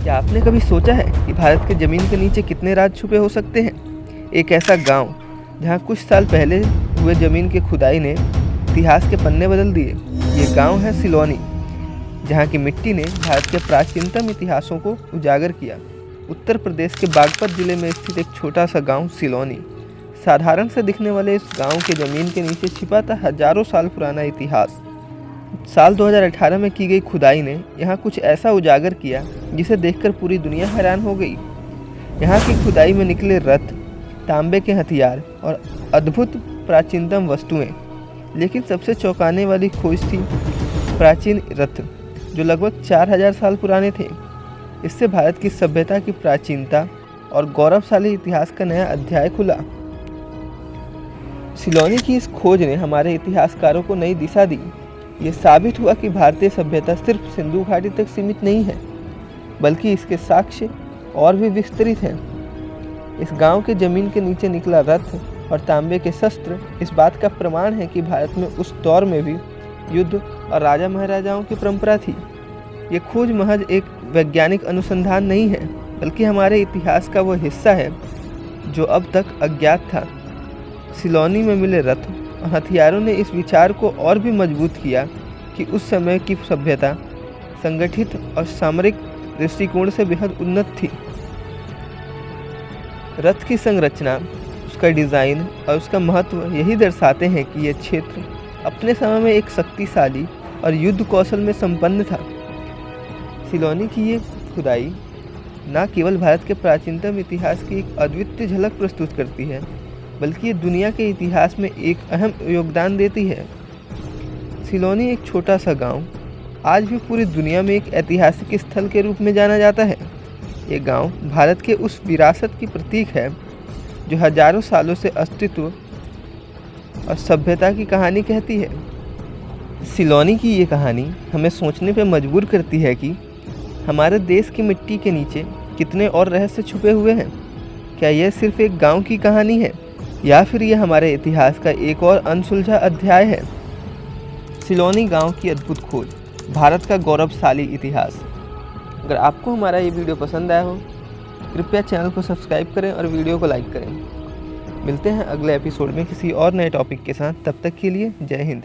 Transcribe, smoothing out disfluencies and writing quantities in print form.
क्या आपने कभी सोचा है कि भारत के ज़मीन के नीचे कितने राज छुपे हो सकते हैं? एक ऐसा गांव जहां कुछ साल पहले हुए ज़मीन के खुदाई ने इतिहास के पन्ने बदल दिए। ये गांव है सिलोनी, जहां की मिट्टी ने भारत के प्राचीनतम इतिहासों को उजागर किया। उत्तर प्रदेश के बागपत जिले में स्थित एक छोटा सा गांव सिलोनी। साधारण से दिखने वाले इस गांव के ज़मीन के नीचे छिपा था हजारों साल पुराना इतिहास। साल 2018 में की गई खुदाई ने यहाँ कुछ ऐसा उजागर किया जिसे देखकर पूरी दुनिया हैरान हो गई। यहाँ की खुदाई में निकले रथ, तांबे के हथियार और अद्भुत प्राचीनतम वस्तुएं। लेकिन सबसे चौंकाने वाली खोज थी प्राचीन रथ, जो लगभग 4000 साल पुराने थे। इससे भारत की सभ्यता की प्राचीनता और गौरवशाली इतिहास का नया अध्याय खुला। सिलोनी की इस खोज ने हमारे इतिहासकारों को नई दिशा दी। ये साबित हुआ कि भारतीय सभ्यता सिर्फ सिंधु घाटी तक सीमित नहीं है, बल्कि इसके साक्ष्य और भी विस्तृत हैं। इस गांव के ज़मीन के नीचे निकला रथ और तांबे के शस्त्र इस बात का प्रमाण है कि भारत में उस दौर में भी युद्ध और राजा महाराजाओं की परंपरा थी। ये खोज महज एक वैज्ञानिक अनुसंधान नहीं है, बल्कि हमारे इतिहास का वो हिस्सा है जो अब तक अज्ञात था। सिलोनी में मिले रथ और हथियारों ने इस विचार को और भी मजबूत किया कि उस समय की सभ्यता संगठित और सामरिक दृष्टिकोण से बेहद उन्नत थी। रथ की संरचना, उसका डिज़ाइन और उसका महत्व यही दर्शाते हैं कि यह क्षेत्र अपने समय में एक शक्तिशाली और युद्ध कौशल में संपन्न था। सिलोनी की ये खुदाई न केवल भारत के प्राचीनतम इतिहास की एक अद्वितीय झलक प्रस्तुत करती है, बल्कि ये दुनिया के इतिहास में एक अहम योगदान देती है। सिलोनी एक छोटा सा गांव आज भी पूरी दुनिया में एक ऐतिहासिक स्थल के रूप में जाना जाता है। ये गांव भारत के उस विरासत की प्रतीक है जो हजारों सालों से अस्तित्व और सभ्यता की कहानी कहती है। सिलोनी की ये कहानी हमें सोचने पर मजबूर करती है कि हमारे देश की मिट्टी के नीचे कितने और रहस्य छुपे हुए हैं। क्या यह सिर्फ एक गांव की कहानी है, या फिर यह हमारे इतिहास का एक और अनसुलझा अध्याय है? सिलोनी गांव की अद्भुत खोज, भारत का गौरवशाली इतिहास। अगर आपको हमारा ये वीडियो पसंद आया हो, कृपया चैनल को सब्सक्राइब करें और वीडियो को लाइक करें। मिलते हैं अगले एपिसोड में किसी और नए टॉपिक के साथ। तब तक के लिए जय हिंद।